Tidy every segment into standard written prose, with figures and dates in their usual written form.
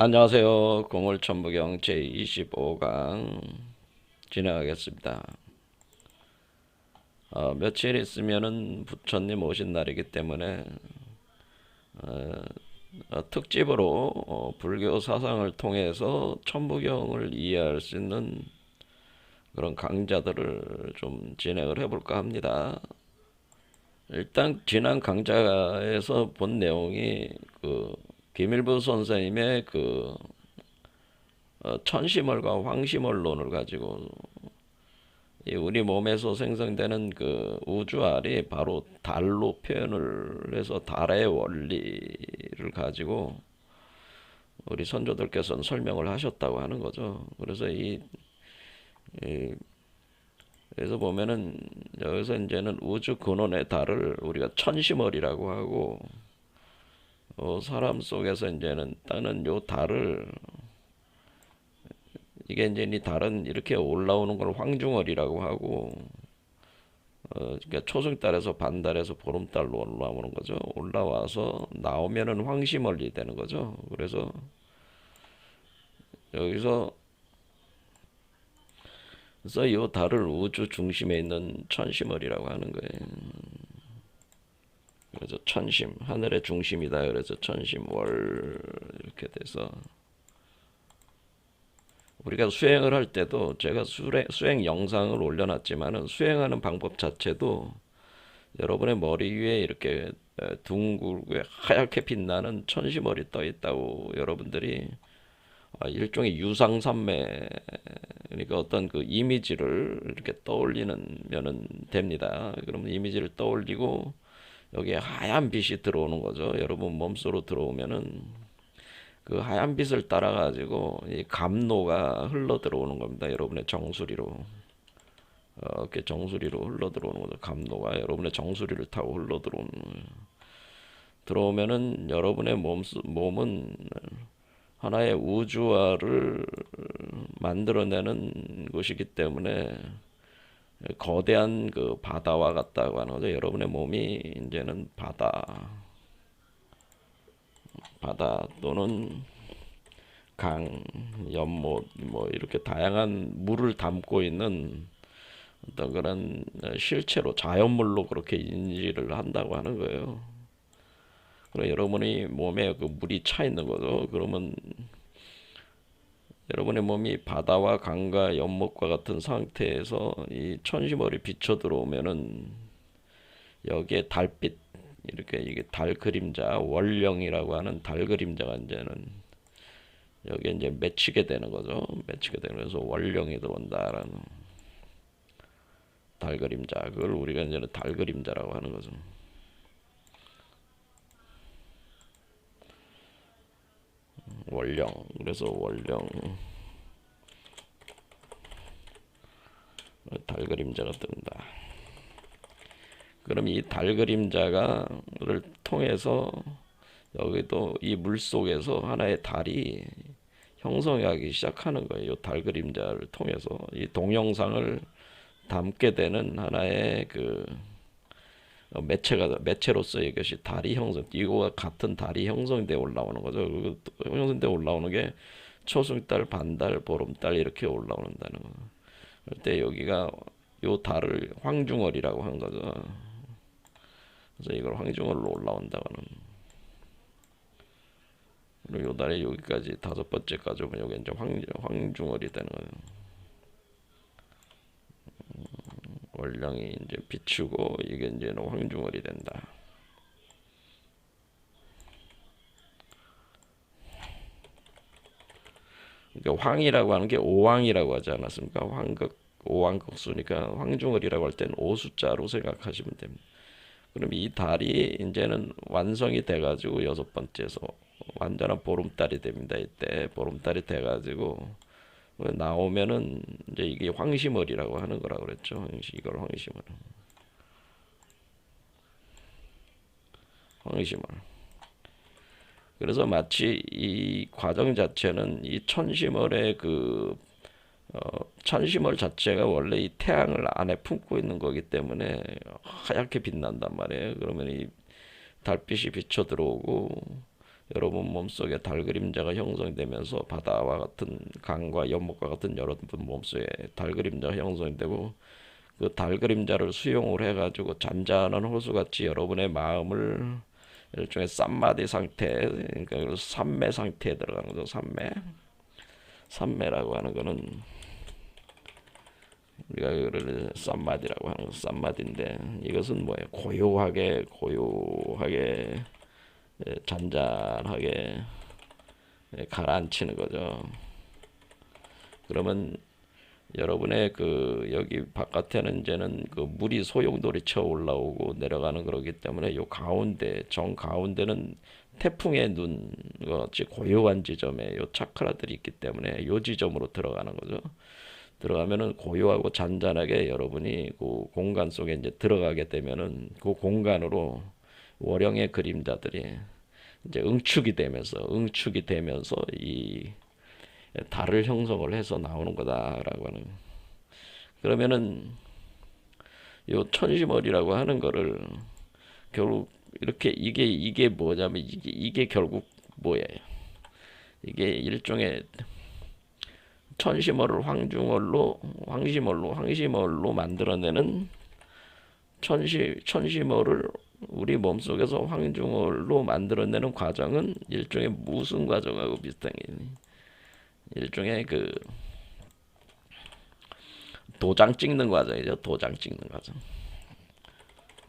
안녕하세요. 공울천부경 제25강 진행하겠습니다. 며칠 있으면은 부처님 오신 날이기 때문에 특집으로 불교 사상을 통해서 천부경을 이해할 수 있는 그런 강좌들을 좀 진행을 해볼까 합니다. 일단 지난 강좌에서 본 내용이 그 김일부 선생님의 그 천심월과 황심월론을 가지고 이 우리 몸에서 생성되는 그 우주알이 바로 달로 표현을 해서 달의 원리를 가지고 우리 선조들께서는 설명을 하셨다고 하는 거죠. 그래서 이 그래서 보면은 여기서 이제는 우주 근원의 달을 우리가 천심월이라고 하고 사람 속에서 이제는 따는 요 달을 이게 이제 이 달은 이렇게 올라오는 걸 황중월이라고 하고 그러니까 초승달에서 반달에서 보름달로 올라오는 거죠. 올라와서 나오면은 황심월이 되는 거죠. 여기서 그래서 이 달을 우주 중심에 있는 천심월이라고 하는 거예요. 그래서 천심 하늘의 중심이다. 그래서 천심월 이렇게 돼서 우리가 수행을 할 때도 제가 수행 영상을 올려놨지만은 수행하는 방법 자체도 여러분의 머리 위에 이렇게 둥글게 하얗게 빛나는 천시머리 떠 있다고 여러분들이 일종의 유상산매 그러니까 어떤 그 이미지를 이렇게 떠올리면은 됩니다. 그러면 이미지를 떠올리고 여기에 하얀 빛이 들어오는 거죠. 여러분 몸속으로 들어오면은 그 하얀 빛을 따라 가지고 이 감로가 흘러 들어오는 겁니다. 여러분의 정수리로. 이렇게 정수리로 흘러 들어오는 거죠. 감로가 여러분의 정수리를 타고 흘러 들어오면은 여러분의 몸은 하나의 우주화를 만들어내는 것이기 때문에 거대한 그 바다와 같다고 하는 거죠. 여러분의 몸이 이제는 바다 또는 강, 연못 뭐 이렇게 다양한 물을 담고 있는 어떤 그런 실체로 자연물로 그렇게 인지를 한다고 하는 거예요. 그럼 여러분이 몸에 그 물이 차 있는 거죠. 그러면 여러분의 몸이 바다와 강과 연못과 같은 상태에서 이 천시머리 비쳐 들어오면은 여기에 달빛 이렇게 이게 달 그림자 월령이라고 하는 달 그림자가 이제는 여기에 이제 맺히게 되는 거죠. 맺히게 되는 그래서 월령이 들어온다라는 달 그림자 그걸 우리가 이제는 달 그림자라고 하는 거죠. 월령 그래서 월령 달 그림자가 뜬다. 그럼 이 달 그림자가를 통해서 여기도 이 물 속에서 하나의 달이 형성하기 시작하는 거예요. 달 그림자를 통해서 이 동영상을 담게 되는 하나의 그 매체로서 이것이 달이 이거와 같은 달이 형성돼 올라오는 거죠. 형성돼 올라오는 게 초승달, 반달, 보름달 이렇게 올라오는다는 거. 그럴 때 여기가 요 달을 황중월이라고 한 거죠. 그래서 이걸 황중월로 올라온다고는. 그리고 요 달이 여기까지 다섯 번째까지 오면 여기 이제 황중월이 되는 거예요. 월령이 이제 비추고 이게 이제는 황중월이 된다. 그러니까 황이라고 하는 게 오왕이라고 하지 않았습니까? 황극 오왕극수니까 황중월이라고 할 때는 오숫자로 생각하시면 됩니다. 그럼 이 달이 이제는 완성이 돼가지고 여섯 번째에서 완전한 보름달이 됩니다. 이때 보름달이 돼가지고 나오면은 이제 이게 황심월이라고 하는 거라고 그랬죠. 이걸 황심월. 그래서 마치 이 과정 자체는 이 천심월의 천심월 자체가 원래 이 태양을 안에 품고 있는 거기 때문에 하얗게 빛난단 말이에요. 그러면 이 달빛이 비쳐 들어오고 여러분 몸속에 달 그림자가 형성되면서 바다와 같은 강과 연못과 같은 여러분 몸속에 달 그림자가 형성되고 그 달 그림자를 수용을 해가지고 잔잔한 호수같이 여러분의 마음을 일종의 쌈마디 상태, 그러니까 삼매 상태에 들어가는 거죠. 삼매라고 하는 거는 우리가 그를 쌈마디라고 하는 거, 쌈마디인데 이것은 뭐예요? 고요하게 잔잔하게 가라앉히는 거죠. 그러면 여러분의 그 여기 바깥에는 이제는 그 물이 소용돌이 쳐 올라오고 내려가는 거기 때문에 요 가운데 정 가운데는 태풍의 눈 같이 고요한 지점에 요 차크라들이 있기 때문에 요 지점으로 들어가는 거죠. 들어가면은 고요하고 잔잔하게 여러분이 그 공간 속에 이제 들어가게 되면은 그 공간으로 월령의 그림자들이 이제 응축이 되면서 이 달을 형성을 해서 나오는 거다라고 하는. 그러면은 요 천시머리라고 하는 거를 결국 이렇게 이게 뭐냐면 이게 결국 뭐예요? 이게 일종의 천시머를 황시머로 만들어내는 천시머를 우리 몸속에서 황중월로 만들어내는 과정은 일종의 무슨 과정하고 비슷한 게 일종의 그 도장 찍는 과정이죠. 도장 찍는 과정.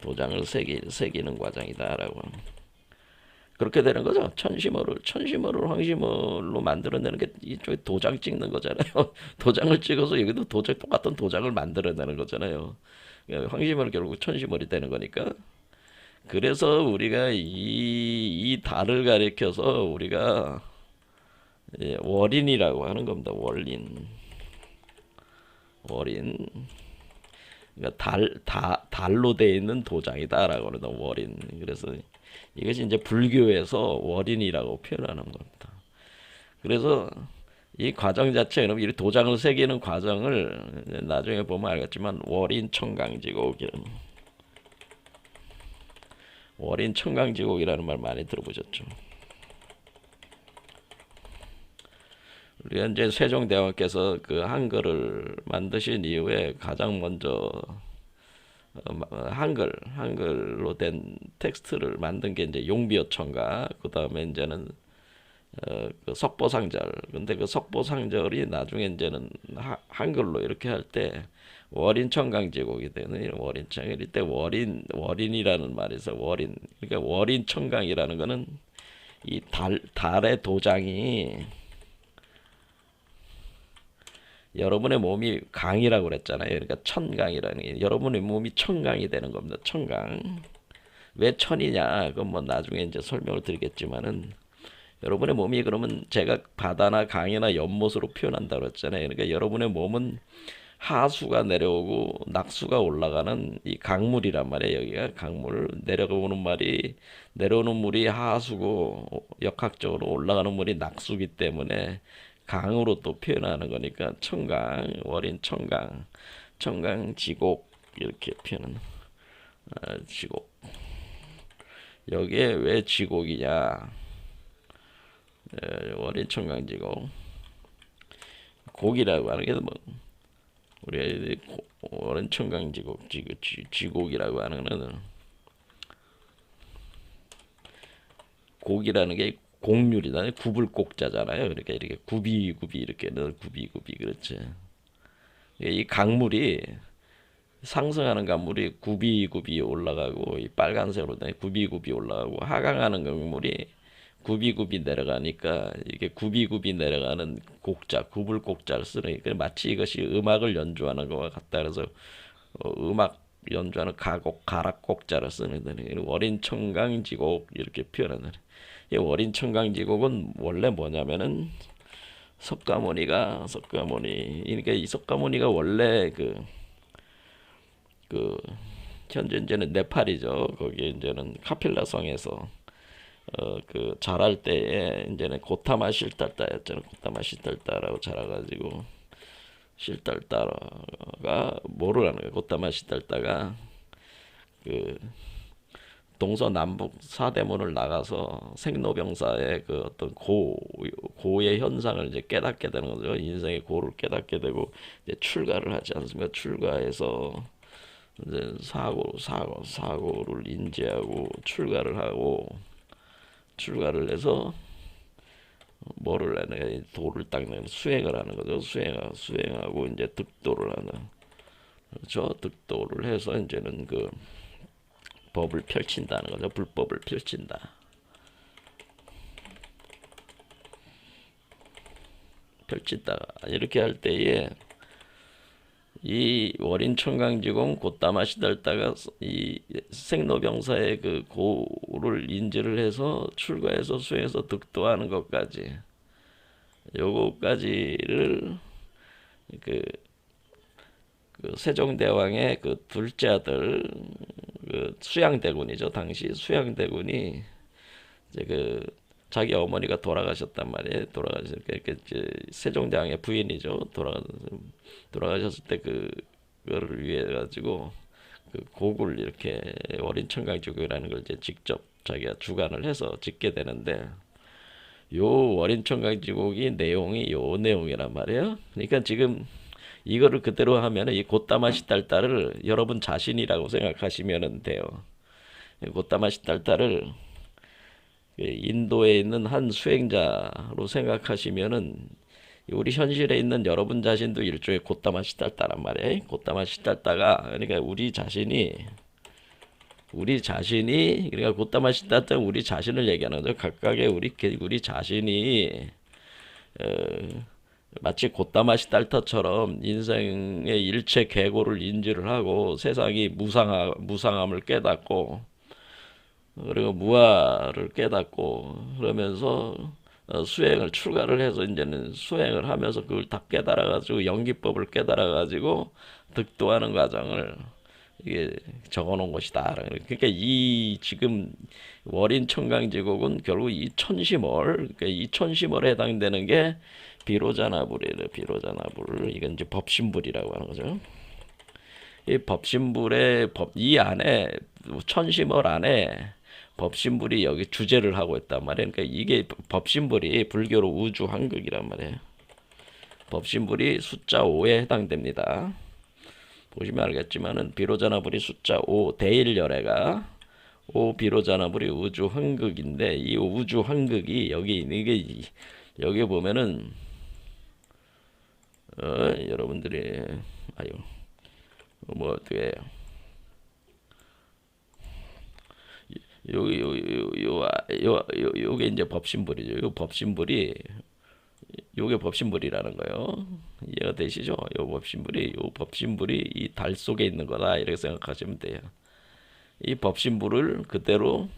도장을 새기는 과정이다라고. 그렇게 되는 거죠. 천시머를 황시머로 만들어내는 게 이쪽에 도장 찍는 거잖아요. 도장을 찍어서 여기도 똑같은 도장을 만들어내는 거잖아요. 황시머는 결국 천시머리 되는 거니까. 그래서 우리가 이 달을 가리켜서 우리가 월인이라고 하는 겁니다. 월인. 그러니까 달로 되어 있는 도장이다라고 하는 월인. 그래서 이것이 이제 불교에서 월인이라고 표현하는 겁니다. 그래서 이 과정 자체는 이 도장을 새기는 과정을 나중에 보면 알겠지만 월인 청강지곡이라는 말 많이 들어보셨죠? 우리가 이제 세종대왕께서 그 한글을 만드신 이후에 가장 먼저 한글로 된 텍스트를 만든 게 이제 용비어천가, 그 다음에 이제는 그 석보상절. 근데 그 석보상절이 나중에 이제는 한글로 이렇게 할 때 월인청강제곡이 되는 월인청. 이때 월인이라는 말이 있어. 월인. 그러니까 월인청강이라는 거는 이 달의 도장이 여러분의 몸이 강이라고 그랬잖아요. 그러니까 천강이라는 게 여러분의 몸이 천강이 되는 겁니다. 천강. 왜 천이냐? 그건 뭐 나중에 이제 설명을 드리겠지만은 여러분의 몸이 그러면 제가 바다나 강이나 연못으로 표현한다고 그랬잖아요. 그러니까 여러분의 몸은 하수가 내려오고 낙수가 올라가는 이 강물이란 말이에요. 여기가 강물 내려오는 물이 하수고 역학적으로 올라가는 물이 낙수기 때문에 강으로 또 표현하는 거니까 청강, 월인 청강 지곡 이렇게 표현하는 지곡. 여기에 왜 지곡이냐? 월인 청강 지곡. 곡이라고 하는 게 뭐 우리가 월인 청강 지곡이라고 하는 거는 곡이라는 게 곡률이다. 구불곡자잖아요. 그러니까 이렇게 구비 이렇게 넣은 구비 그렇지. 이 강물이 상승하는 강물이 구비 올라가고 이 빨간색으로 된 구비 올라가고 하강하는 강물이 구비 내려가니까 이게 구비 내려가는 곡자 구불곡자를 쓰니까 마치 이것이 음악을 연주하는 것과 같다. 그래서 음악 연주하는 가락곡자를 쓰는 월인 청강지곡 이렇게 표현하는. 이 월인 청강지곡은 원래 뭐냐면은 석가모니가 그러니까 이 석가모니가 원래 그 현재 이제는 네팔이죠. 거기 이제는 카필라 성에서 그 자랄 때에 이제는 고타마 실달다였잖아요. 고타마 실달다라고 자라가지고 실달다가 뭐를 하는 거예요? 고타마 실달다가 그 동서남북 사대문을 나가서 생로병사의 그 어떤 고의 현상을 이제 깨닫게 되는 거죠. 인생의 고를 깨닫게 되고 이제 출가를 하지 않습니까? 출가해서 이제 사고를 인지하고 출가를 해서 뭐를 하는 도를 닦는 수행을 하는 거죠. 수행하고 이제 득도를 하는 그렇죠. 득도를 해서 이제는 그 법을 펼친다는 거죠. 불법을 펼친다. 펼친다. 이렇게 할 때에 이 월인천강지공 곧다마시달다가 이 생로병사의 그 고를 인지를 해서 출가해서 수행해서 득도하는 것까지 요거까지를 그, 그 세종대왕의 그 둘째 아들 그 수양대군이죠. 당시 수양대군이 이제 그 자기 어머니가 돌아가셨단 말이에요. 돌아가셨 세종대왕의 부인이죠. 돌아가셨을 때 그거를 위해 가지고 그 곡을 이렇게 어린 청강지곡이라는 걸 이제 직접 자기가 주관을 해서 짓게 되는데 요 어린 청강지곡이 내용이 요 내용이란 말이에요. 그러니까 지금 이거를 그대로 하면은 이 곧다마시 딸딸을 여러분 자신이라고 생각하시면 돼요. 곧다마시 딸딸을 인도에 있는 한 수행자로 생각하시면은 우리 현실에 있는 여러분 자신도 일종의 곧다마시 딸딸란 말이에요. 곧다마시 딸딸가 그러니까 우리 자신이 그러니까 곧다마시 딸딸 우리 자신을 얘기하는 거죠. 각각의 우리 자신이 어, 마치 곧다마시 딸터처럼 인생의 일체 계고를 인지를 하고 세상이 무상함을 깨닫고 그리고 무아를 깨닫고 그러면서 수행을 출가를 해서 이제는 수행을 하면서 그걸 다 깨달아가지고 연기법을 깨달아가지고 득도하는 과정을 이게 적어놓은 것이다. 그러니까 이 지금 월인 청강지곡은 결국 이 천시몰, 그러니까 이 천시몰에 해당되는 게 비로자나불이래. 비로자나불 이건 이제 법신불이라고 하는 거죠. 이 법신불의 이 안에 천시몰 안에 법신불이 여기 주제를 하고 있단 말이에요. 그러니까 이게 법신불이 불교로 우주 한극이란 말이에요. 법신불이 숫자 5에 해당됩니다. 보시면 알겠지만은 비로자나불이 숫자 5 대일열애가 5 비로자나불이 우주 한극인데 이 우주 한극이 여기 보면은 여러분들이 아유 뭐 어떻게 요게 이제 법신불이죠. 요 법신불이 요게 법신불이라는 거예요. 이해가 되시죠? 요 법신불이 이 달 속에 있는 거다 이렇게 생각하시면 돼요. 이 법신불을 그대로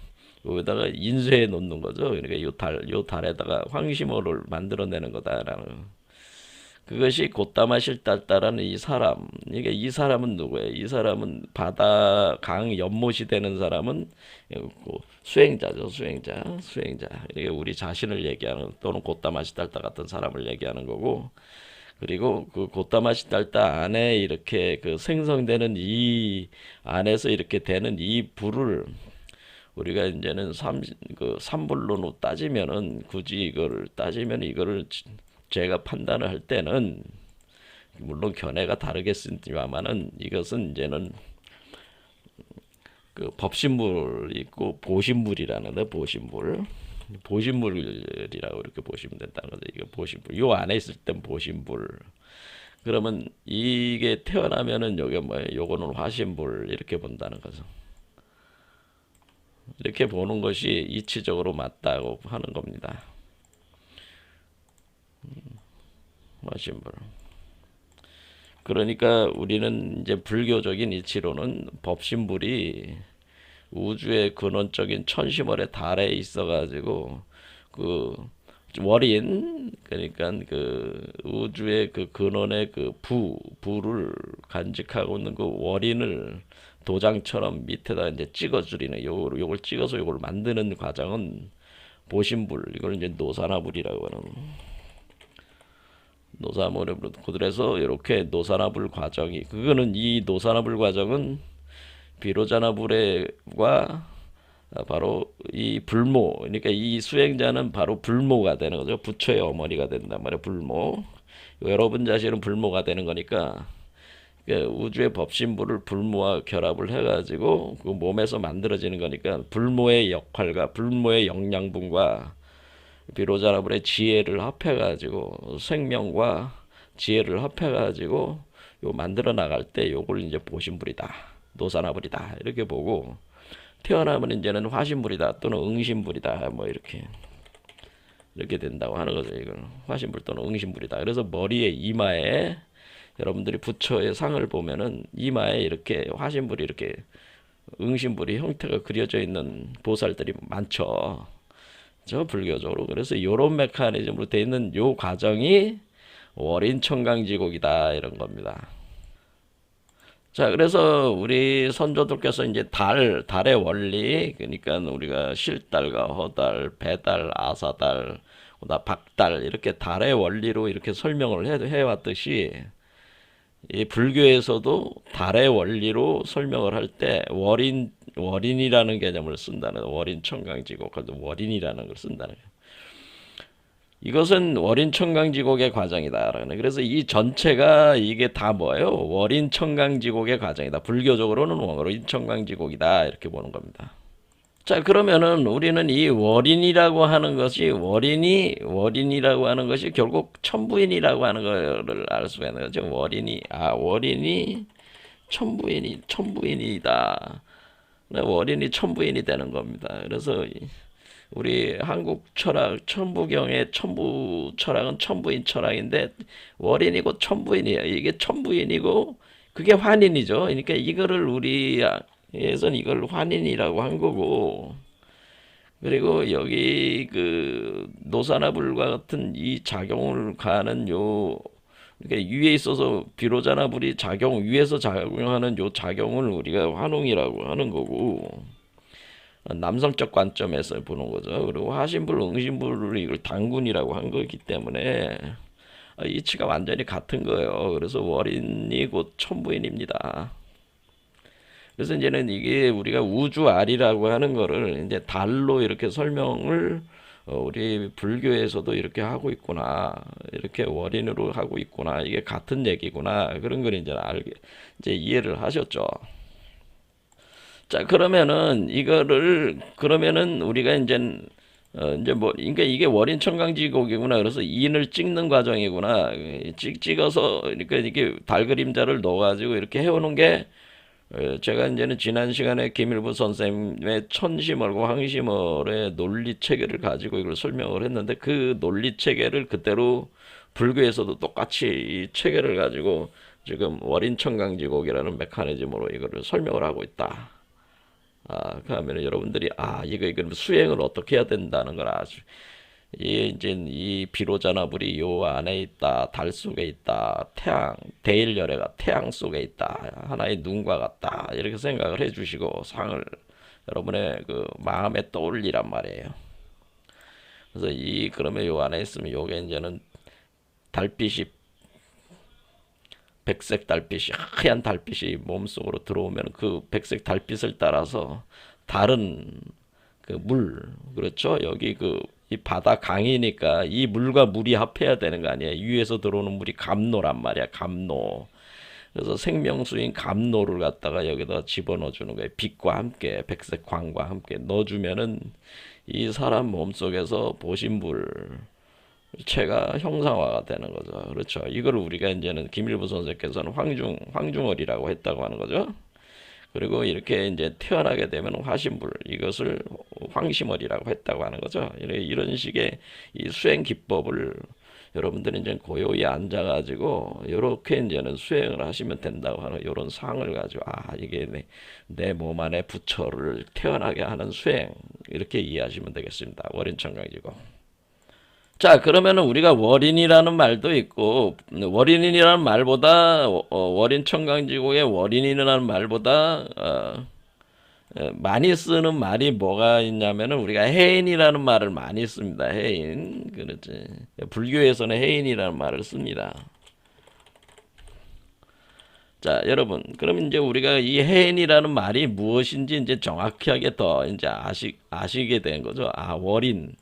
여기다가 인쇄해 놓는 거죠. 그러니까 요 달에다가 황심호를 만들어내는 거다라는. 그것이 곧다마실 딸딸하는 이 사람. 그러니까 이 사람은 누구예요? 이 사람은 바다 강 연못이 되는 사람은 수행자죠. 수행자. 이게 우리 자신을 얘기하는 또는 곧다마시 딸딸 같은 사람을 얘기하는 거고. 그리고 그 곧다마시 딸딸 안에 이렇게 그 생성되는 이 안에서 이렇게 되는 이 불을 우리가 이제는 삼불론으로 따지면은 굳이 이거를 따지면 이거를 제가 판단을 할 때는 물론 견해가 다르겠습니다만은 이것은 이제는 그 법신불 있고 보신불이라는데 보신불이라고 이렇게 보시면 된다는 거죠. 이거 보신불. 요 안에 있을 땐 보신불. 그러면 이게 태어나면은 요게 뭐예요? 요거는 화신불 이렇게 본다는 거죠. 이렇게 보는 것이 이치적으로 맞다고 하는 겁니다. 화신불. 그러니까 우리는 이제 불교적인 이치로는 법신불이 우주의 근원적인 천시월의 달에 있어가지고 그 월인 그러니까 그 우주의 그 근원의 그 부를 간직하고 있는 그 월인을 도장처럼 밑에다 이제 찍어주리는 요걸 찍어서 요걸 만드는 과정은 보신불 이걸 이제 노사나불이라고 하는. 노사나불 그래서 이렇게 노사나불 과정이 그거는 이 노사나불 과정은 비로자나불과 바로 이 불모, 그러니까 이 수행자는 바로 불모가 되는 거죠. 부처의 어머니가 된단 말이에요. 불모. 여러분 자신은 불모가 되는 거니까 그 우주의 법신부를 불모와 결합을 해가지고 그 몸에서 만들어지는 거니까 불모의 역할과 불모의 영양분과 비로자나불의 지혜를 합해가지고 생명과 지혜를 합해가지고 요 만들어 나갈 때 요걸 이제 보신불이다, 노사나불이다 이렇게 보고 태어나면 이제는 화신불이다 또는 응신불이다 뭐 이렇게 된다고 하는 거죠. 이건 화신불 또는 응신불이다. 그래서 머리에 이마에 여러분들이 부처의 상을 보면은 이마에 이렇게 화신불이 이렇게 응신불이 형태가 그려져 있는 보살들이 많죠. 저 불교적으로. 그래서 요런 메커니즘으로 되어 있는 요 과정이 월인청강지곡이다 이런 겁니다. 자, 그래서 우리 선조들께서 이제 달의 원리, 그러니까 우리가 실달과 허달, 배달, 아사달, 박달 이렇게 달의 원리로 이렇게 설명을 해왔듯이 이 불교에서도 달의 원리로 설명을 할 때 월인이라는 개념을 쓴다는 월인청강지곡, 월인이라는 걸 쓴다는 거예요. 이것은 월인청강지곡의 과정이다. 그래서 이 전체가 이게 다 뭐예요? 월인청강지곡의 과정이다. 불교적으로는 월인청강지곡이다. 이렇게 보는 겁니다. 자, 그러면은 우리는 이 월인이라고 하는 것이 결국 천부인이라고 하는 것을 알 수가 있는 거죠. 월인이 천부인이다. 월인이 천부인이 되는 겁니다. 그래서 우리 한국 철학, 천부경의 천부 철학은 천부인 철학인데 월인이고 천부인이에요. 이게 천부인이고 그게 환인이죠. 그러니까 이거를 우리에서는 이걸 환인이라고 한 거고 그리고 여기 그 노사나불과 같은 이 작용을 가하는 그러니까 위에 있어서 비로자나불이 위에서 작용하는 요 작용을 우리가 환웅이라고 하는 거고 남성적 관점에서 보는 거죠. 그리고 화신불, 응신불을 이걸 단군이라고 한 거기 때문에 이치가 완전히 같은 거예요. 그래서 월인이 곧 천부인입니다. 그래서 이제는 이게 우리가 우주알이라고 하는 거를 이제 달로 이렇게 설명을 우리 불교에서도 이렇게 하고 있구나. 이렇게 월인으로 하고 있구나. 이게 같은 얘기구나. 그런 걸 이제 이해를 하셨죠. 자, 그러면은 우리가 이제 뭐, 그러니까 이게 월인청강지곡이구나. 그래서 인을 찍는 과정이구나. 찍어서, 그러니까 이게 달 그림자를 넣어가지고 이렇게 해오는 게, 제가 이제는 지난 시간에 김일부 선생님의 천심월과 황심월의 논리 체계를 가지고 이걸 설명을 했는데 그 논리 체계를 그대로 불교에서도 똑같이 이 체계를 가지고 지금 월인청강지곡이라는 메커니즘으로 이거를 설명을 하고 있다. 그러면 여러분들이 이거 수행을 어떻게 해야 된다는 걸 아주 이제 이 비로자나불이 요 안에 있다, 달 속에 있다, 대일열애가 태양 속에 있다, 하나의 눈과 같다 이렇게 생각을 해주시고 상을 여러분의 그 마음에 떠올리란 말이에요. 그래서 그러면 요 안에 있으면 요게 이제는 달빛이 백색 달빛이 하얀 달빛이 몸속으로 들어오면 그 백색 달빛을 따라서 다른 그 그렇죠? 여기 이 바다 강이니까 이 물과 물이 합해야 되는 거 아니에요? 위에서 들어오는 물이 감노란 말이야, 감노. 그래서 생명수인 감노를 갖다가 여기다 집어넣어 주는 거예요. 빛과 함께, 백색 광과 함께 넣어주면은 이 사람 몸속에서 보신불 체가 형상화가 되는 거죠. 그렇죠. 이걸 우리가 이제는 김일부 선생께서는 황중월이라고 했다고 하는 거죠. 그리고 이렇게 이제 태어나게 되면 화신불, 이것을 황심월이라고 했다고 하는 거죠. 이런 식의 이 수행 기법을 여러분들이 이제 고요히 앉아가지고 이렇게 이제는 수행을 하시면 된다고 하는 이런 상을 가지고 이게 내 몸 안에 부처를 태어나게 하는 수행 이렇게 이해하시면 되겠습니다. 월인청강지곡. 자, 그러면은 우리가 월인이라는 말도 있고, 월인이라는 말보다, 월인청강지곡의 월인이라는 말보다, 많이 쓰는 말이 뭐가 있냐면은 우리가 해인이라는 말을 많이 씁니다. 해인. 그렇지. 불교에서는 해인이라는 말을 씁니다. 자, 여러분, 그럼 이제 우리가 이 해인이라는 말이 무엇인지 이제 정확하게 더 이제 아시게 된 거죠. 아, 월인.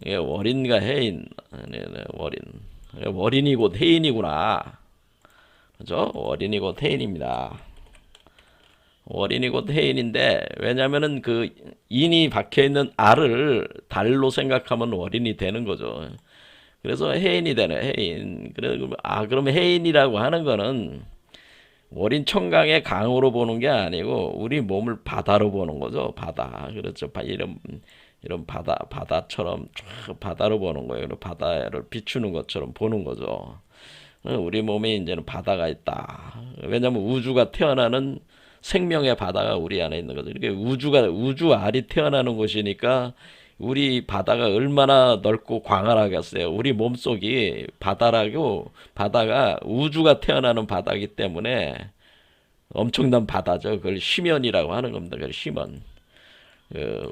예, 월인과 해인. 네, 네, 월인. 월인이 곧 해인이구나. 그죠? 월인이 곧 해인입니다. 월인이 곧 해인인데, 왜냐면은 그 인이 박혀 있는 알을 달로 생각하면 월인이 되는 거죠. 그래서 해인이 되네, 해인. 그래, 그러면 해인이라고 하는 거는 월인 청강의 강으로 보는 게 아니고 우리 몸을 바다로 보는 거죠. 바다. 그렇죠. 이런 바다처럼 쫙 바다로 보는 거예요. 바다를 비추는 것처럼 보는 거죠. 우리 몸에 이제는 바다가 있다. 왜냐하면 우주가 태어나는 생명의 바다가 우리 안에 있는 거죠. 이렇게 우주 알이 태어나는 곳이니까 우리 바다가 얼마나 넓고 광활하겠어요. 우리 몸속이 바다가 우주가 태어나는 바다이기 때문에 엄청난 바다죠. 그걸 심연이라고 하는 겁니다. 그걸 심연.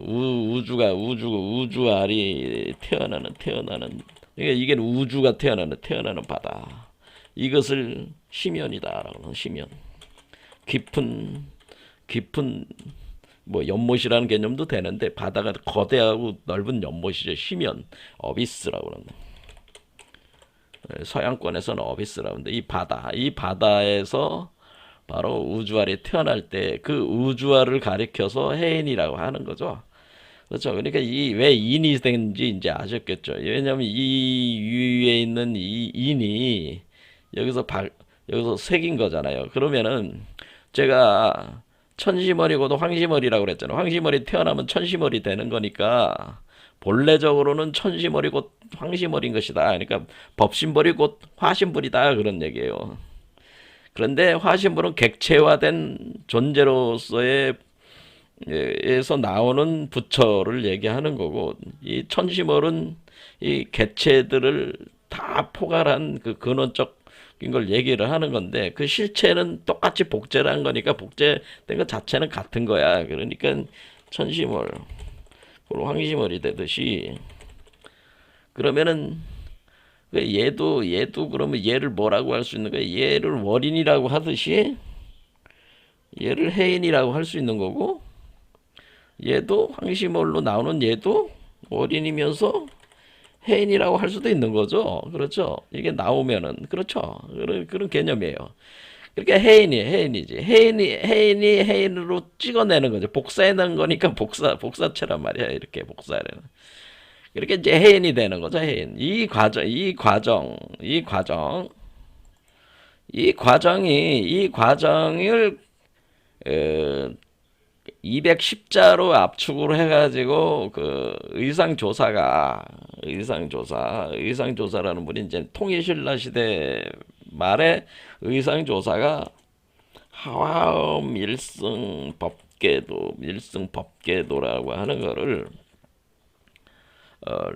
우주 알이 태어나는 그러니까 이게 우주가 태어나는 바다. 이것을 심연이다라고 하는 심연. 깊은 뭐 연못이라는 개념도 되는데 바다가 거대하고 넓은 연못이죠. 심연, 어비스라고 합니다. 서양권에서는 어비스라고 하는데 이 바다에서 바로 우주알이 태어날 때 그 우주알을 가리켜서 해인이라고 하는 거죠. 그렇죠. 그러니까 왜 인이 된지 이제 아셨겠죠. 왜냐하면 이 위에 있는 이 인이 여기서 새긴 거잖아요. 그러면은 제가 천시머리고도 황시머리라고 그랬잖아요. 황시머리 태어나면 천시머리 되는 거니까 본래적으로는 천시머리 곧 황시머리인 것이다. 그러니까 법신벌이 곧 화신불이다 그런 얘기예요. 그런데 화신불은 객체화된 존재로서의 에서 나오는 부처를 얘기하는 거고 이 천시멀은 이 객체들을 다 포괄한 그 근원적인 걸 얘기를 하는 건데 그 실체는 똑같이 복제를 거니까 복제된 것 자체는 같은 거야. 그러니까 천시멀 황시멀이 되듯이 그러면은 얘도 그러면 얘를 뭐라고 할 수 있는 거야? 얘를 월인이라고 하듯이 얘를 해인이라고 할 수 있는 거고 얘도 황시멀로 나오는 얘도 월인이면서 해인이라고 할 수도 있는 거죠. 그렇죠? 이게 나오면은 그렇죠. 그런 개념이에요. 그러니까 해인이지. 해인이 해인으로 찍어내는 거죠. 복사해내는 거니까 복사체란 말이야. 이렇게 복사하는. 이렇게 이제 해인이 되는 거죠. 해인. 이 과정을 210자로 압축으로 해가지고 그 의상조사라는 분이 이제 통일신라 시대 말에 의상조사가 화엄 일승 법계도라고 하는 거를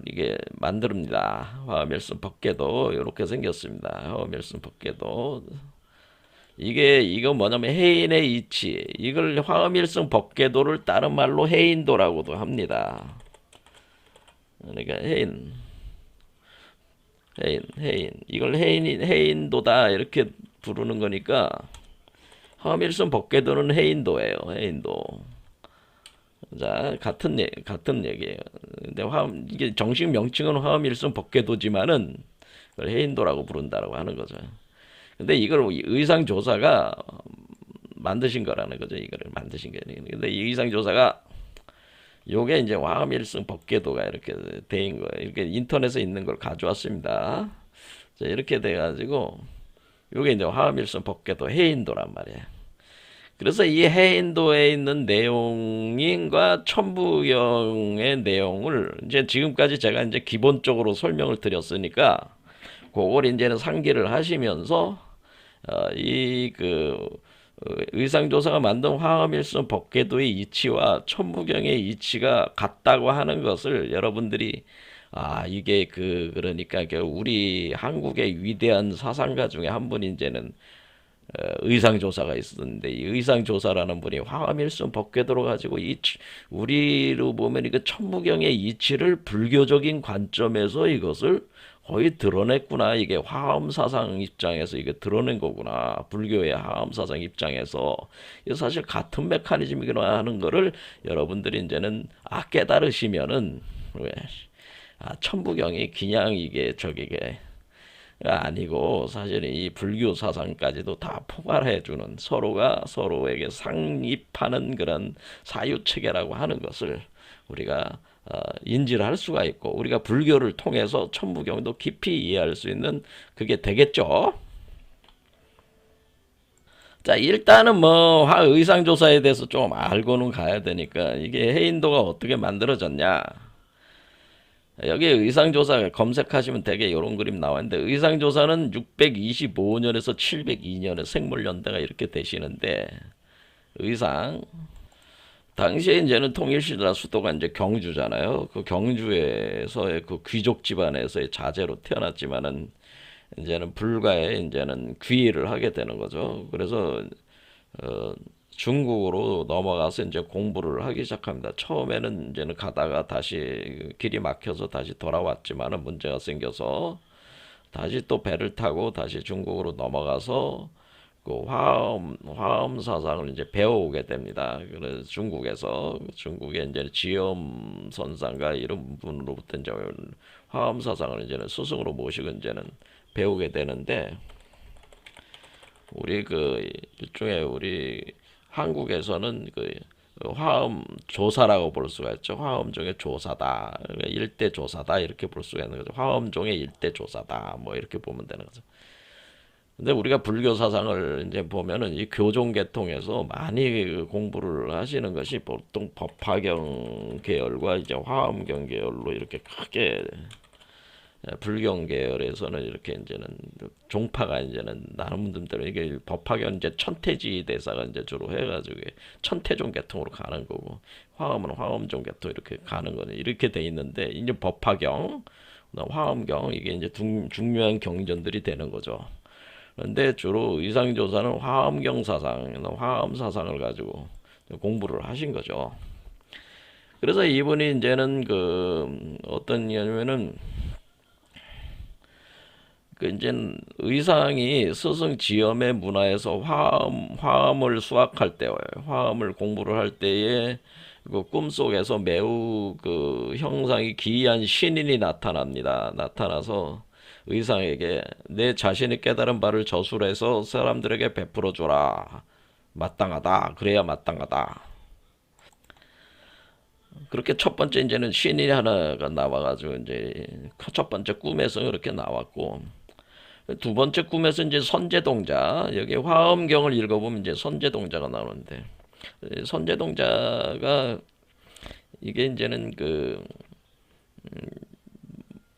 이게 만듭니다. 화엄일승 법계도 이렇게 생겼습니다. 화엄일승 법계도 이거 뭐냐면 해인의 이치 이걸 화엄일승 법계도를 다른 말로 해인도라고도 합니다. 그러니까 해인 이걸 해인도다 이렇게 부르는 거니까 화엄일승 법계도는 해인도예요. 해인도. 자, 같은 얘기예요. 근데 이게 정식 명칭은 화엄일승 법계도지만은 그걸 해인도라고 부른다라고 하는 거죠. 근데 이걸 의상조사가 만드신 거라는 거죠. 이거를 만드신 게. 근데 이 의상조사가 요게 이제 화엄일승 법계도가 이렇게 돼인 거예요. 이렇게 인터넷에 있는 걸 가져왔습니다. 자, 이렇게 돼가지고 요게 이제 화엄일승 법계도 해인도란 말이에요. 그래서 이 해인도에 있는 내용인과 천부경의 내용을 이제 지금까지 제가 이제 기본적으로 설명을 드렸으니까 그걸 이제는 상기를 하시면서 의상조사가 만든 화엄일승 법계도의 이치와 천부경의 이치가 같다고 하는 것을 여러분들이 이게 그러니까 우리 한국의 위대한 사상가 중에 한 분이 이제는 의상조사가 있었는데 이 의상조사라는 분이 화엄일승 법계도로 가지고 우리로 보면 그 천부경의 이치를 불교적인 관점에서 이것을 거의 드러냈구나. 이게 화엄 사상 입장에서 이게 드러낸 거구나. 불교의 화엄 사상 입장에서 이게 사실 같은 메커니즘이구나 하는 거를 여러분들이 이제는 깨달으시면은 왜 천부경이 그냥 이게 저기게 아니고 사실 이 불교 사상까지도 다 포괄해주는 서로가 서로에게 상립하는 그런 사유체계라고 하는 것을 우리가 인지를 할 수가 있고 우리가 불교를 통해서 천부경도 깊이 이해할 수 있는 그게 되겠죠. 자, 일단은 뭐 의상조사에 대해서 좀 알고는 가야 되니까 이게 해인도가 어떻게 만들어졌냐. 여기 의상조사 검색하시면 되게 이런 그림 나와 있는데 의상조사는 625년에서 702년에 생물연대가 이렇게 되시는데 의상 당시에 이제는 통일신라 수도가 이제 경주잖아요. 그 경주에서의 그 귀족 집안에서의 자제로 태어났지만은 이제는 불가에 이제는 귀의를 하게 되는 거죠. 그래서 어, 중국으로 넘어가서 이제 공부를 하기 시작합니다. 처음에는 이제는 가다가 다시 길이 막혀서 다시 돌아왔지만은 문제가 생겨서 다시 또 배를 타고 다시 중국으로 넘어가서 그 화엄 사상을 이제 배워오게 됩니다. 그래서 중국에 이제 지엄 선상가 이런 분으로부터 이제 화엄 사상을 이제는 스승으로 모시고 이제는 배우게 되는데 우리 그 일종의 우리 한국에서는 그 화엄 조사라고 볼 수가 있죠. 화엄종의 조사다, 일대 조사다 이렇게 볼 수가 있는 거죠. 화엄종의 일대 조사다, 뭐 이렇게 보면 되는 거죠. 근데 우리가 불교 사상을 이제 보면은 이 교종 계통에서 많이 그 공부를 하시는 것이 보통 법화경 계열과 이제 화엄경 계열로 이렇게 크게 불경 계열에서는 이렇게 이제는 종파가 이제는 나는 분들은 이게 법화경 이제 천태지 대사가 이제 주로 해가지고 천태종 계통으로 가는 거고 화엄은 화엄종 계통 이렇게 가는 거는 이렇게 돼 있는데 이제 법화경, 화엄경 이게 이제 중요한 경전들이 되는 거죠. 그런데 주로 의상조사는 화엄경 사상, 화엄 사상을 가지고 공부를 하신 거죠. 그래서 이분이 이제는 그 어떤 냐면은 그 이제 의상이 스승 지엄의 문화에서 화음을 수학할 때, 화음을 공부를 할 때에 그 꿈속에서 매우 그 형상이 기이한 신인이 나타납니다. 나타나서 의상에게 내 자신이 깨달은 바를 저술해서 사람들에게 베풀어 줘라. 마땅하다. 그래야 마땅하다. 그렇게 첫 번째 이제는 신이 하나가 나와가지고 이제 첫 번째 꿈에서 이렇게 나왔고 두 번째 꿈에서 이제 선제동자 여기 화엄경을 읽어보면 이제 선제동자가 나오는데 선제동자가 이게 이제는 그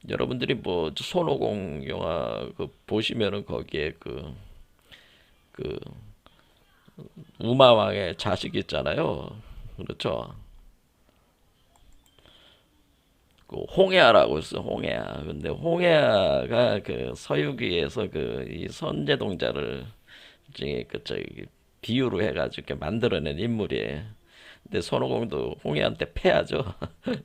여러분들이 뭐 손오공 영화 그 보시면은 거기에 그 우마왕의 자식 있잖아요. 그렇죠. 그 홍해아라고 있어 홍해아. 근데 홍해아가 그 서유기에서 그 이 선제동자를 이제 그 저기 비유로 해가지고 이렇게 만들어낸 인물이에요. 근데 손오공도 홍해한테 패하죠.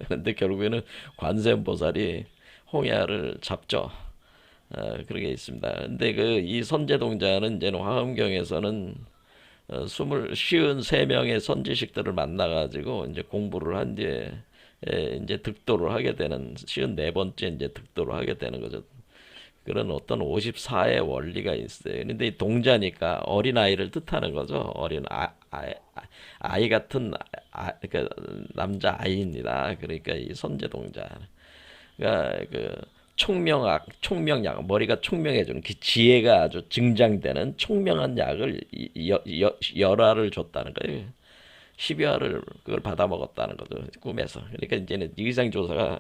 근데 결국에는 관세음보살이 홍해아를 잡죠. 그런 게 있습니다. 근데 그 이 선제동자는 이제 화엄경에서는 쉬운 세 명의 선지식들을 만나가지고 이제 공부를 한 뒤에 이제 득도를 하게 되는 쉬운 네 번째 이제 득도를 하게 되는 거죠. 그런 어떤 54의 원리가 있어요. 근데 이 동자니까 어린 아이를 뜻하는 거죠. 어린 아이 같은 그러니까 남자 아이입니다. 그러니까 이 선제 동자. 그러니까 그 총명약 머리가 총명해지는 그 지혜가 아주 증장되는 총명한 약을 열화를 줬다는 거예요. 12화를 그걸 받아 먹었다는 거죠. 꿈에서. 그러니까 이제는 의상조사가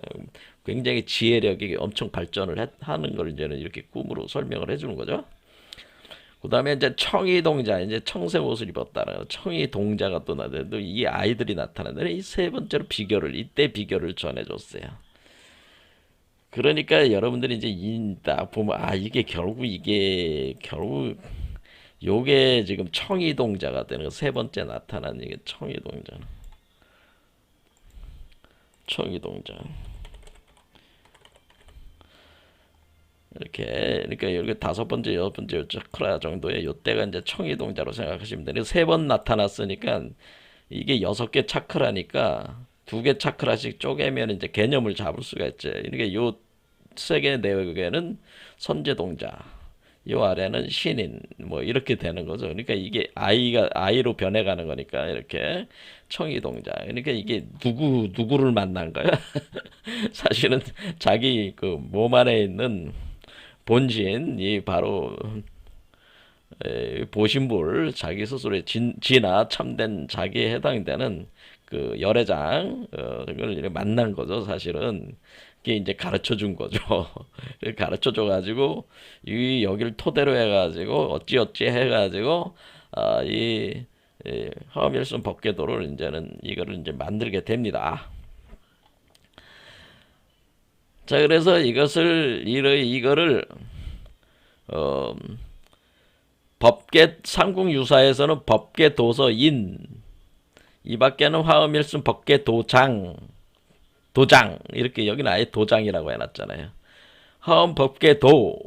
굉장히 지혜력이 엄청 발전을 하는 걸 이제는 이렇게 꿈으로 설명을 해주는 거죠. 그 다음에 이제 청이동자, 이제 청색 옷을 입었다는 거. 청이동자가 또 나타나는데, 이 아이들이 나타나는데, 이 세 번째로 이때 비결을 전해줬어요. 그러니까 여러분들이 이제 딱 보면, 이게 결국 요게 지금 청이동자가 되는 거. 세 번째 나타난 이게 청이동자. 청이동자. 이렇게. 그러니까 여기 다섯 번째, 여섯 번째 차크라 정도의 요때가 이제 청이 동자로 생각하시면 돼요. 세 번 나타났으니까 이게 여섯 개 차크라니까 두 개 차크라씩 쪼개면 이제 개념을 잡을 수가 있죠. 그러니까 요 세 개 내외에는 선제 동자, 요 아래는 신인, 뭐 이렇게 되는 거죠. 그러니까 이게 아이가 아이로 변해가는 거니까 이렇게 청이 동자. 그러니까 이게 누구를 만난 거야? 사실은 자기 그 몸 안에 있는 본진이 바로 보신불 자기 스스로의 진화 참된 자기에 해당되는 그 열애장 을 만난 거죠. 사실은 그게 이제 가르쳐 준 거죠. 가르쳐 줘 가지고 이 여기를 토대로 해 가지고 어찌어찌 해 가지고 이 화엄일순 법궤도를 이제는 이거를 이제 만들게 됩니다. 자, 그래서 이거를 어, 법계 삼국유사에서는 법계 도서인, 이 밖에는 화엄일순 법계 도장 이렇게 여기는 아예 도장이라고 해놨잖아요. 화엄 법계도,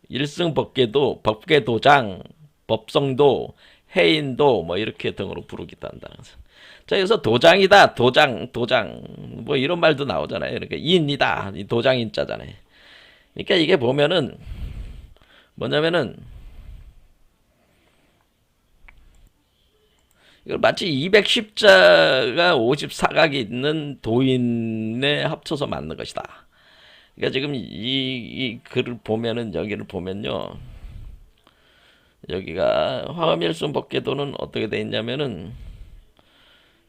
일승 법계도, 법계도장, 법성도, 해인도 뭐 이렇게 등으로 부르기도 한다. 자, 여기서 도장이다, 도장 뭐 이런 말도 나오잖아요. 그러니까 인이다, 이 도장인자잖아요. 그러니까 이게 보면은 뭐냐면은 이걸 마치 210자가 54각이 있는 도인에 합쳐서 만든 것이다. 그러니까 지금 이 글을 보면은 여기를 보면요. 여기가 화엄일순 법궤도는 어떻게 돼 있냐면은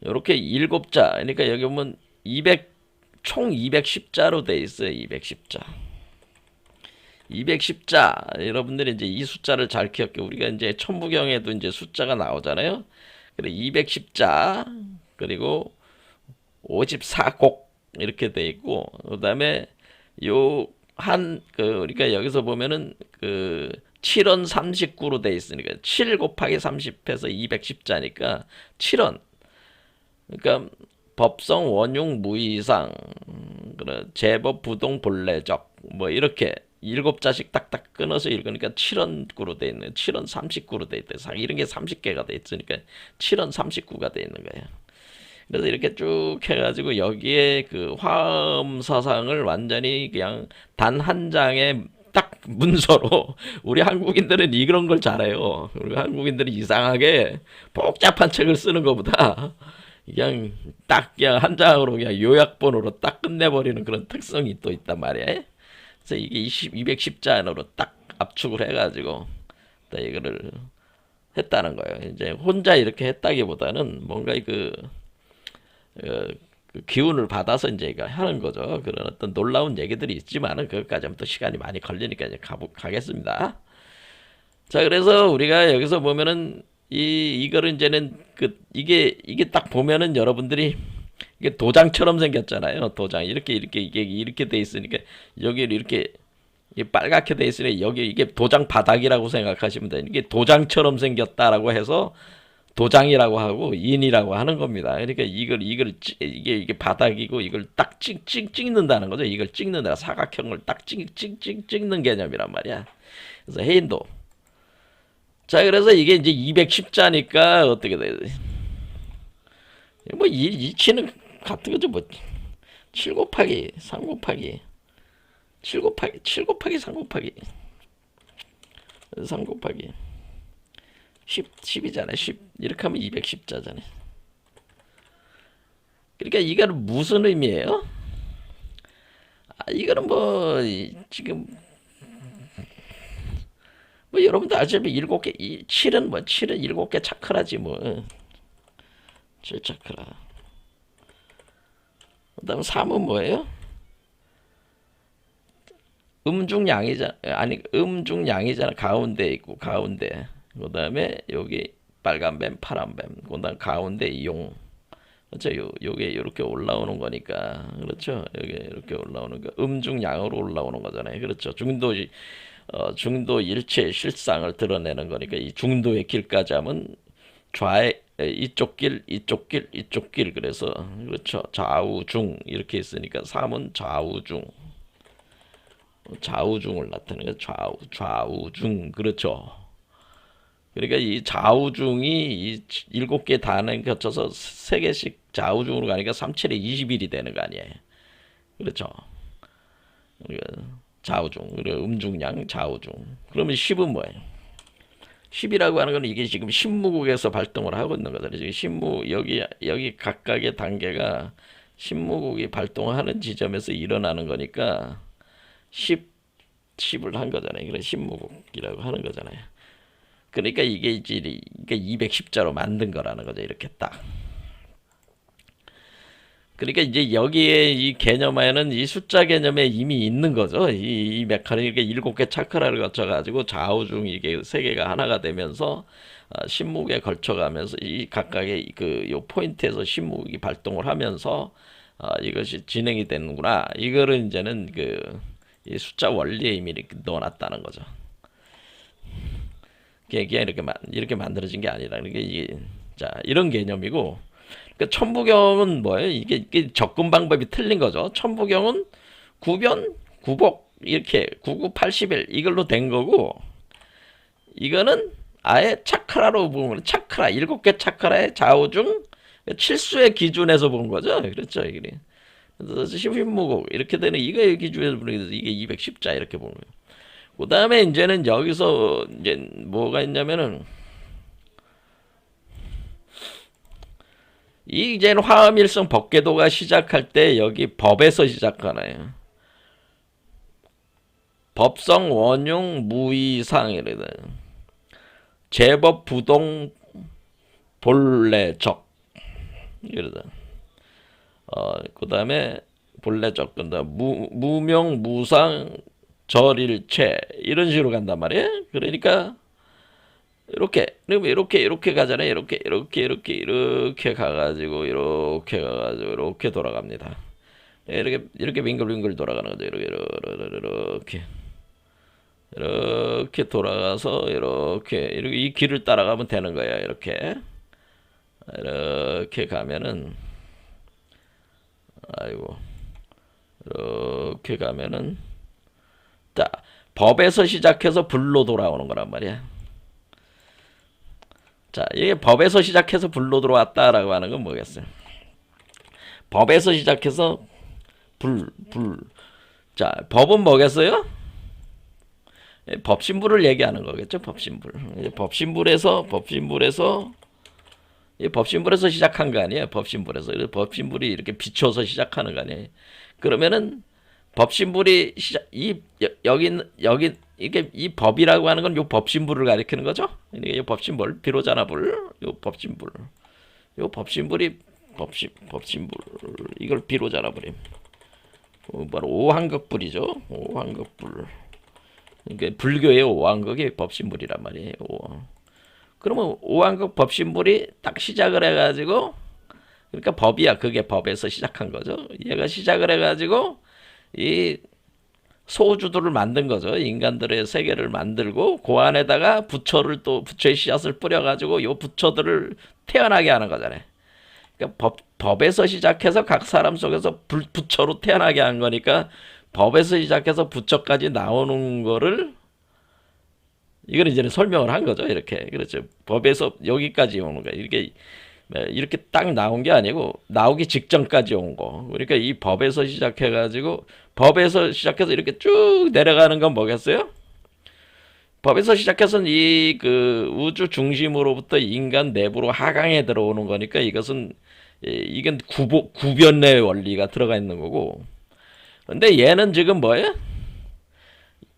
이렇게 일곱 자, 그러니까 여기 보면 200, 총 210자로 돼 있어요. 210자. 210자. 여러분들이 이제 이 숫자를 잘 기억해. 우리가 이제 천부경에도 이제 숫자가 나오잖아요. 그래 210자 그리고 54곡 이렇게 돼 있고 그다음에 요 한 그러니까 여기서 보면은 그 7원 39로 돼 있으니까 7 곱하기 30해서 210자니까 7원. 그러니까 법성 원용 무이상 그래 제법 부동 본래적 뭐 이렇게 일곱 자씩 딱딱 끊어서 읽으니까 7원구로 돼 있는 7원 39로 돼 있대. 이런 게 30개가 돼 있으니까 7원 39가 돼 있는 거예요. 그래서 이렇게 쭉 해가지고 여기에 그 화엄 사상을 완전히 그냥 단 한 장의 딱 문서로 우리 한국인들은 이런 걸 잘해요. 우리 한국인들은 이상하게 복잡한 책을 쓰는 것보다 그냥 딱 그냥 한 장으로 그냥 요약본으로 딱 끝내버리는 그런 특성이 또 있단 말이에요. 그래서 이게 210잔으로 딱 압축을 해가지고 또 이거를 했다는 거예요. 이제 혼자 이렇게 했다기보다는 뭔가 그 기운을 받아서 이제 이거 하는 거죠. 그런 어떤 놀라운 얘기들이 있지만은 그것까지 하면 또 시간이 많이 걸리니까 이제 가겠습니다. 자, 그래서 우리가 여기서 보면은 이거를 이제는 이게 딱 보면은 여러분들이 이게 도장처럼 생겼잖아요. 도장 이렇게 돼 있으니까 여기를 이렇게 빨갛게 돼 있으니 여기 이게 도장 바닥이라고 생각하시면 돼요. 이게 도장처럼 생겼다라고 해서 도장이라고 하고 인이라고 하는 겁니다. 그러니까 이게 바닥이고 이걸 딱 찍는다는 거죠. 이걸 찍는다. 사각형을 딱 찍는 개념이란 말이야. 그래서 해인도. 자, 그래서 이게 이제 210자니까 어떻게 돼야 돼? 뭐 이치는 같은 거죠. 뭐 7 곱하기 3 곱하기 7 곱하기 3 곱하기 3 곱하기 10이잖아요. 10 이렇게 하면 210자잖아요. 그러니까 이거는 무슨 의미예요? 이거는 뭐 지금 뭐 여러분들 알다시피 7개 7은 7개 차크라지 뭐. 7차크라. 그다음 3은 뭐예요? 음중양이잖아. 아니 음중양이잖아. 가운데 있고 가운데. 그다음에 여기 빨간 뱀, 파란 뱀. 그다음 가운데 용. 그렇죠. 요게 이렇게 올라오는 거니까. 그렇죠. 여기 이렇게 올라오는 거. 음중양으로 올라오는 거잖아요. 그렇죠. 중도 일체 실상을 드러내는 거니까 이 중도의 길까지 하면 좌에 이쪽 길, 이쪽 길, 이쪽 길. 그래서 그렇죠. 좌우 중 이렇게 있으니까 3은 좌우 중. 좌우중을 나타내는 좌우중 그렇죠. 그러니까 이 좌우중이 이 7개 단에 겹쳐서 3개씩 좌우중으로 가니까 3, 7에 21이 되는 거 아니에요. 그렇죠. 그러니까 좌우중, 그리고 음중양, 좌우중. 그러면 10은 뭐예요? 10이라고 하는 건 이게 지금 신무국에서 발동을 하고 있는 거잖아요. 지금 여기 각각의 단계가 신무국이 발동하는 지점에서 일어나는 거니까 10을 한 거잖아요. 그래 신무국이라고 하는 거잖아요. 그러니까 이게 이제 210자로 만든 거라는 거죠. 이렇게 딱. 그러니까 이제 여기에 이 개념에는 이 숫자 개념에 이미 있는 거죠. 이 메카닉 일곱 개 차크라를 거쳐가지고 좌우중 이게 세 개가 하나가 되면서 신무에 걸쳐가면서 이 각각의 요 포인트에서 신무기 발동을 하면서 이것이 진행이 되는구나. 이거를 이제는 이 숫자 원리에 이미 이렇게 넣어놨다는 거죠. 그게 이렇게 만들어진 게 아니라 자 이런 개념이고. 그러니까 천부경은 뭐예요? 이게 접근 방법이 틀린 거죠. 천부경은 구변, 구복 이렇게 99, 81 이걸로 된 거고 이거는 아예 차크라로 보면 차크라 7개 차크라의 좌우중 칠수의 기준에서 본 거죠. 그렇죠. 이게 그래서 십인무곡 이렇게 되는 이거의 기준에서 보는 게 이게 210자 이렇게 보는 거예요. 그 다음에 이제는 여기서 이제 뭐가 있냐면은 이제는 화엄일성 법궤도가 시작할 때 여기 법에서 시작하나요? 법성 원용 무이상 이래요. 제법 부동 본래적 이러다. 그 다음에 본래적 근다 무명 무상 절일체 이런 식으로 간단 말이에요. 그러니까 이렇게 가잖아요. 이렇게 가가지고 이렇게 돌아갑니다. 이렇게 빙글빙글 돌아가는 거죠. 이렇게 돌아가서 이렇게 이 길을 따라가면 되는 거예요. 이렇게 가면은 아이고 이렇게 가면은 자 법에서 시작해서 불로 돌아오는 거란 말이야. 자, 이게 법에서 시작해서 불로 들어왔다라고 하는 건 뭐겠어요? 법에서 시작해서 불. 자, 법은 뭐겠어요? 법신불을 얘기하는 거겠죠, 법신불. 법신불에서 시작한 거 아니에요, 법신불에서. 법신불이 이렇게 비춰서 시작하는 거 아니에요. 그러면은 법신불이 여기 이게 이 법이라고 하는 건 요 법신불을 가리키는 거죠. 이게 요 법신불 비로자나불 요 법신불이 법신불 이걸 비로자나불임. 바로 오한극불이죠. 오한극불. 그러니까 불교의 오한극이 법신불이란 말이에요. 그러면 오한극 법신불이 딱 시작을 해가지고 그러니까 법이야. 그게 법에서 시작한 거죠. 얘가 시작을 해가지고 이 소주들을 만든 거죠. 인간들의 세계를 만들고 그 안에다가 부처의 씨앗을 뿌려가지고 요 부처들을 태어나게 하는 거잖아요. 그러니까 법에서 시작해서 각 사람 속에서 부처로 태어나게 한 거니까 법에서 시작해서 부처까지 나오는 거를 이걸 이제 설명을 한 거죠. 이렇게 그렇죠. 법에서 여기까지 오는 거야. 이렇게 딱 나온 게 아니고 나오기 직전까지 온 거. 그러니까 이 법에서 시작해서 이렇게 쭉 내려가는 건 뭐겠어요? 법에서 시작해서는 우주 중심으로부터 인간 내부로 하강에 들어오는 거니까 이건 구변의 원리가 들어가 있는 거고. 근데 얘는 지금 뭐예요?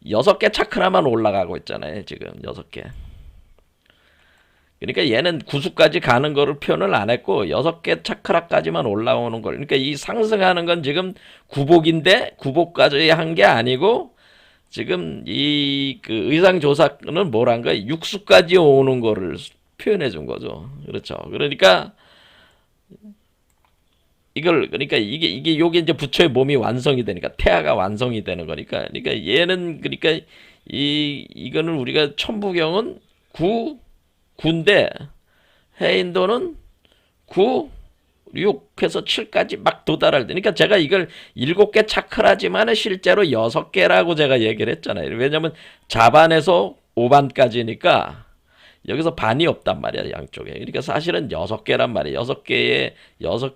6개 차크라만 올라가고 있잖아요. 지금 6개. 그러니까 얘는 구수까지 가는 거를 표현을 안 했고 6개 차크라까지만 올라오는 걸. 그러니까 이 상승하는 건 지금 구복인데 구복까지 한 게 아니고 지금 의상조사는 뭐란 거야? 육수까지 오는 거를 표현해 준 거죠. 그렇죠. 그러니까 그러니까 요게 이제 부처의 몸이 완성이 되니까 태아가 완성이 되는 거니까. 그러니까 얘는 이거는 우리가 천부경은 군대 해인도는 6에서 7까지 막 도달할 때. 그러니까 제가 이걸 7개 차크라지만 실제로 6개라고 제가 얘기를 했잖아요. 왜냐면 자반에서 5반까지니까 여기서 반이 없단 말이야, 양쪽에. 그러니까 사실은 6개란 말이야. 6개. 그러니까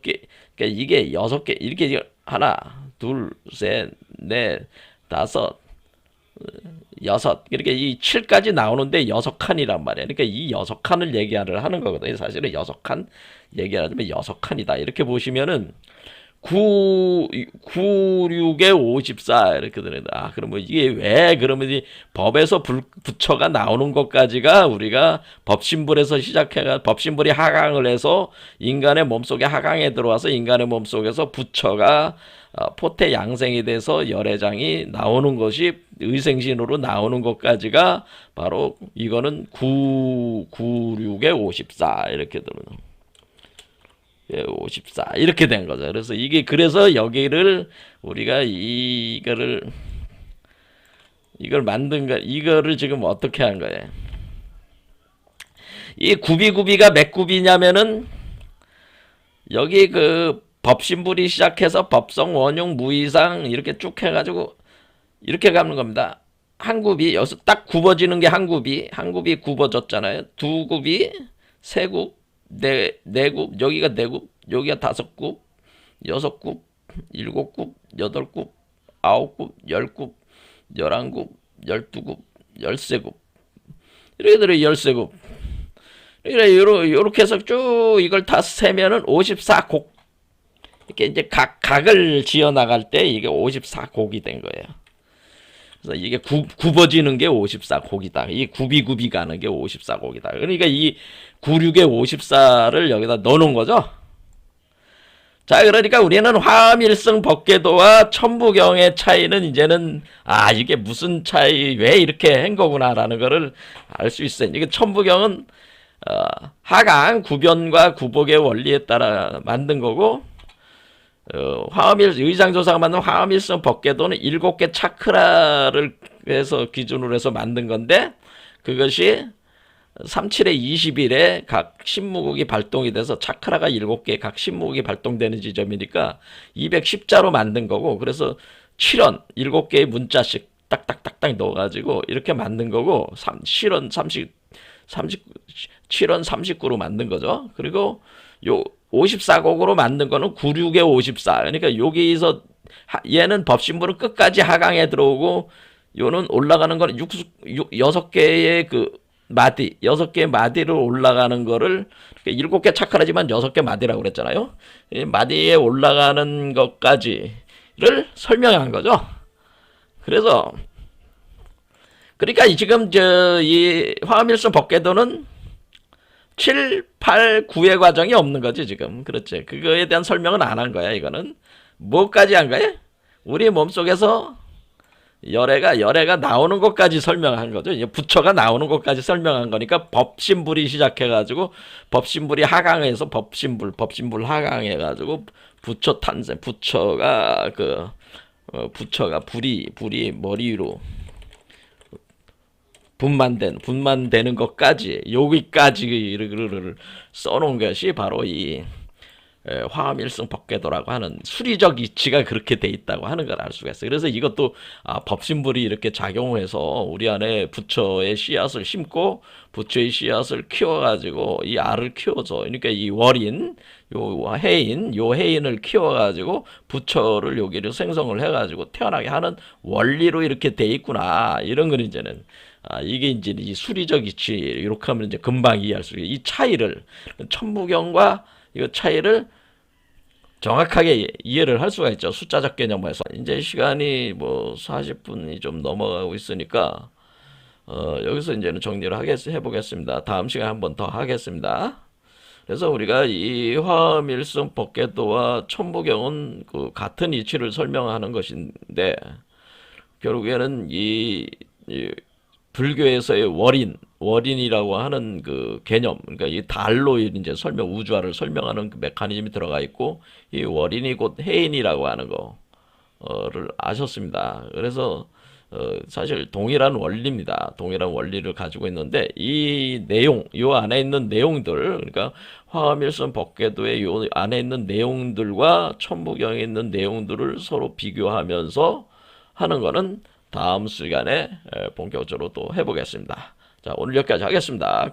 이게 6개, 이렇게 하나, 둘, 셋, 넷, 다섯, 여섯. 그러니까 이 7까지 나오는데 6칸이란 말이야. 그러니까 이 6칸을 얘기를 하는 거거든요. 사실은 6칸 얘기하자면 6칸이다. 이렇게 보시면은 6에 54 이렇게 되는. 아, 그러면 이게 왜 그러면 이 법에서 부처가 나오는 것까지가 우리가 법신불에서 시작해가 법신불이 하강을 해서 인간의 몸속에 하강에 들어와서 인간의 몸속에서 부처가 포태 양생이 돼서 열애장이 나오는 것이 의생신으로 나오는 것까지가 바로 이거는 6에 54 이렇게 되는. 예, 54 이렇게 된 거죠. 그래서 이게 그래서 여기를 우리가 이걸 만든 거 이거를 지금 어떻게 한 거예요? 이 구비구비가 몇 구비냐면은 여기 그 법신불이 시작해서 법성 원용 무이상 이렇게 쭉 해가지고 이렇게 가는 겁니다. 한 굽이 여기서 딱 굽어지는 게 한 굽이 굽어졌잖아요. 두 굽이 세 굽, 네 굽, 여기가 네 굽, 여기가 다섯 굽, 여섯 굽, 일곱 굽, 여덟 굽, 아홉 굽, 열 굽, 열한 굽, 열두 굽, 열세 굽. 이렇게 들어 열세 굽. 이렇게 해서 쭉 이걸 다 세면은 54곡. 이렇게 이제 각을 지어 나갈 때 이게 54곡이 된 거예요. 그래서 이게 굽어지는 게 54곡이다. 이 굽이 가는 게 54곡이다. 그러니까 이 96의 54를 여기다 넣어놓은 거죠. 자, 그러니까 우리는 화밀성 법궤도와 천부경의 차이는 이제는 이게 무슨 차이, 왜 이렇게 한 거구나라는 거를 알 수 있어요. 이게 천부경은 하강 구변과 구복의 원리에 따라 만든 거고, 의장조사가 만든 화밀성 법궤도는 7개 차크라를 해서 기준으로 해서 만든 건데, 그것이 37의 20일에 각 신무국이 발동이 돼서 차크라가 7개 각 신무국이 발동되는 지점이니까 210자로 만든 거고, 그래서 7원 7개의 문자씩 딱딱딱딱 넣어가지고 이렇게 만든 거고, 7원 39로 만든 거죠. 그리고 요 54곡으로 만든 거는 96의 54. 그러니까 여기서 얘는 법신부는 끝까지 하강에 들어오고, 요는 올라가는 거는 6개의 그 마디, 6개의 마디를 올라가는 거를 7개 차크라지만 6개 마디라고 그랬잖아요. 이 마디에 올라가는 것까지를 설명한 거죠. 그래서 그러니까 지금 이 화밀성 법궤도는 7, 8, 9의 과정이 없는 거지 지금. 그렇지. 그거에 대한 설명은 안 한 거야. 이거는 뭐까지 한 거야? 우리 몸속에서 열애가 나오는 것까지 설명한 거죠. 이제 부처가 나오는 것까지 설명한 거니까 법신불이 시작해가지고 법신불이 하강해서 법신불 하강해가지고 부처 탄생, 부처가 불이 머리 위로 분만되는 것까지 여기까지를 써놓은 것이 바로 이 화밀성 법궤도라고 하는 수리적 이치가 그렇게 돼 있다고 하는 걸 알 수가 있어요. 그래서 이것도 법신불이 이렇게 작용해서 우리 안에 부처의 씨앗을 심고 부처의 씨앗을 키워가지고 이 알을 키워줘. 그러니까 이 월인, 요 해인을 키워가지고 부처를 여기를 생성을 해가지고 태어나게 하는 원리로 이렇게 돼 있구나. 이런 건 이제는 이게 이제 이 수리적 이치 이렇게 하면 이제 금방 이해할 수 있어요. 이 차이를 천부경과 이 차이를 정확하게 이해를 할 수가 있죠. 숫자적 개념에서. 이제 시간이 뭐 40분이 좀 넘어가고 있으니까 여기서 이제는 정리를 해보겠습니다. 다음 시간에 한 번 더 하겠습니다. 그래서 우리가 이 화밀성 법궤도와 천부경은 그 같은 이치를 설명하는 것인데, 결국에는 이 불교에서의 월인이라고 하는 그 개념, 그러니까 이 달로 이제 우주화를 설명하는 그 메커니즘이 들어가 있고, 이 월인이 곧 해인이라고 하는 거를 아셨습니다. 그래서 사실 동일한 원리입니다. 동일한 원리를 가지고 있는데 이 내용, 요 안에 있는 내용들, 그러니까 화엄일선 법궤도의 요 안에 있는 내용들과 천부경에 있는 내용들을 서로 비교하면서 하는 거는 다음 시간에 본격적으로 또 해보겠습니다. 자, 오늘 여기까지 하겠습니다.